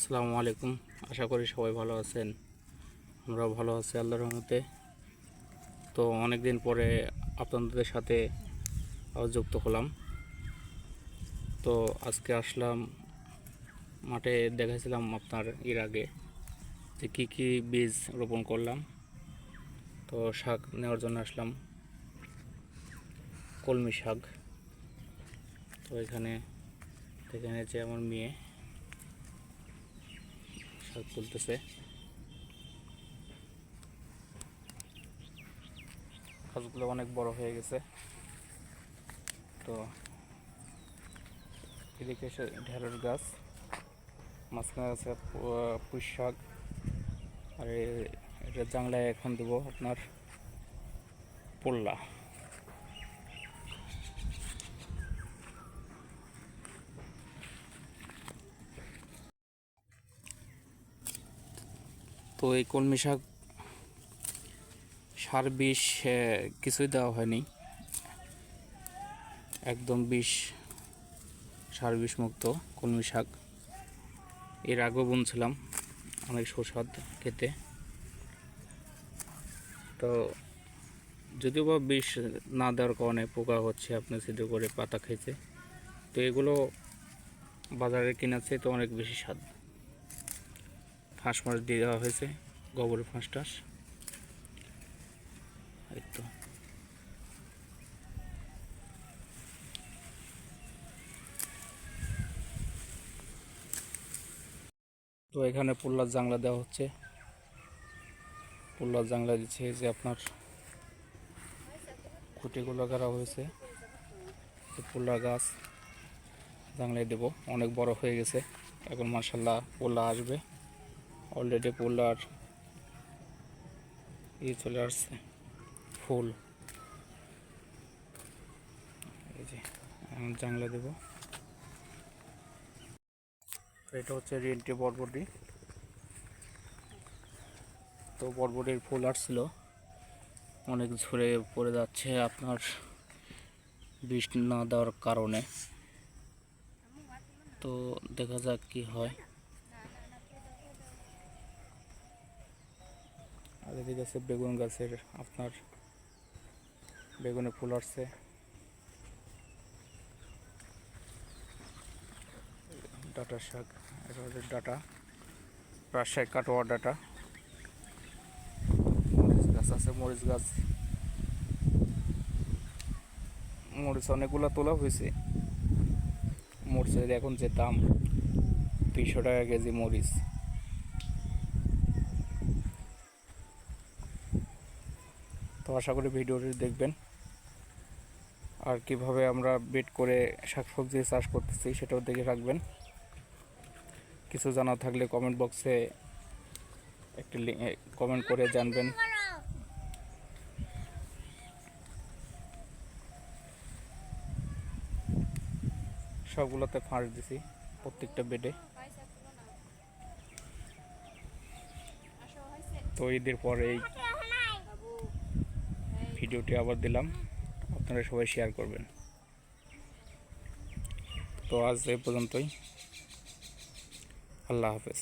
আসসালামু আলাইকুম। আশা করি সবাই ভালো আছেন। আমরাও ভালো আছি আল্লাহর রহমতে। তো অনেক দিন পরে আপনাদের সাথে যুক্ত হলাম। তো আজকে আসলাম মাঠে, দেখাইছিলাম আপনার এর আগে যে কী বীজ রোপণ করলাম। তো শাক নেওয়ার জন্য আসলাম, কলমি শাক। তো এখানে যে আমার মেয়ে শাক তুলতেছে। গাছগুলো অনেক বড় হয়ে গেছে। তো এদিকে এসে ঢেঁড়স গাছ, মাঝখানে আছে পুঁই শাক, আর এটা জাংলায় এখন দেবো আপনার পোল্লা। তো এই কলমি শাক সার বিষ কিছুই দেওয়া হয়নি, একদম সার বিষ মুক্ত কলমি শাক। এর আগেও বুনছিলাম, অনেক সুস্বাদ খেতে। তো যদিও বা বিষ না দেওয়ার কারণে পোকা হচ্ছে, আপনি সিদ্ধ করে পাতা খেয়েছে। তো এগুলো বাজারে কিনাচ্ছে তো অনেক বেশি স্বাদ। ফাঁস মাছ দিয়ে দেওয়া হয়েছে, গোবরের ফাঁস টাস। এই তো এখানে পোল্লার জাংলা দেওয়া হচ্ছে। পোল্লার জাংলা দিচ্ছে যে আপনার খুঁটিগুলো গাড়া হয়েছে। পোল্লা গাছ জাংলায় দেবো, অনেক বড় হয়ে গেছে এখন মাশাআল্লাহ। পোল্লা আসবে, অলরেডি পোল্লার চলে আসছে ফুল। এই যে এখন জাংলা দেবো। এটা হচ্ছে রিয়েন্টি বরবটি। তো বরবটির ফুল আসছিল, অনেক ঝরে পড়ে যাচ্ছে আপনার বিষ না দেওয়ার কারণে। তো দেখা যাক কি হয়। আর এদিকে আছে বেগুন গাছের আপনার বেগুনে ফুল আসছে। ডাটা শাক, এটা হচ্ছে ডাটা, রাজশাহী কাটোয়া ডাটা। মরিচ গাছ আছে, মরিচ গাছ, মরিচ অনেকগুলো তোলা হয়েছে। মরিচের এখন যে দাম 200 টাকা কেজি মরিচ। তো আশা করি ভিডিওটি দেখবেন, আর কিভাবে আমরা বেড করে শাকসবজি চাষ করতেছি সেটাও দেখে রাখবেন। কিছু জানা থাকলে কমেন্ট বক্সে একটি কমেন্ট করে জানবেন। সবগুলোতে ফাঁস দিছি, প্রত্যেকটা বেডে। তো ঈদের পরে এই ভিডিওটি আবার দিলাম, আপনারা সবাই শেয়ার করবেন। তো আজ এই পর্যন্তই, আল্লাহ হাফেজ।